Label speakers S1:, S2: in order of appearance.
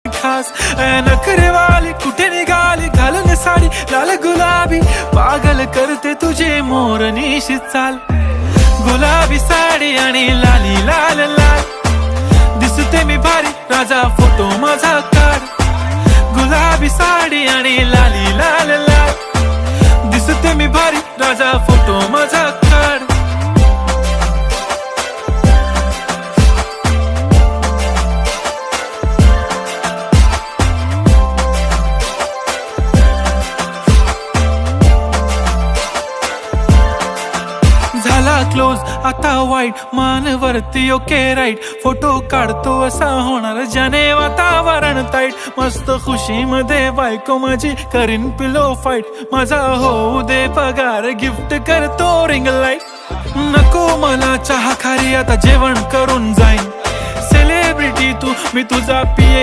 S1: खास नखरेवाली कुठे निघाली घालून साडी लाल गुलाबी पागल करते तुझे मोरनीशी चाल गुलाबी साडी आणि लाली लाल लाल दिसते मी भारी राजा फोटो माझा काढ गुलाबी साडी आणि लाली लाल लाल दिसते मी भारी राजा फोटो माझा काढ झाला क्लोज आता वाईट मानवरती ओके राईट फोटो काढतो असा होणार ज्याने वातावरण ताईट मस्त खुशी मध्ये बायको माझी करीन पिलो फाईट माझा होऊ दे पगार गिफ्ट करतो रिंग लाईट नको मला चहा खारी आता जेवण करून जाईन सेलिब्रिटी तू मी तुझा पिये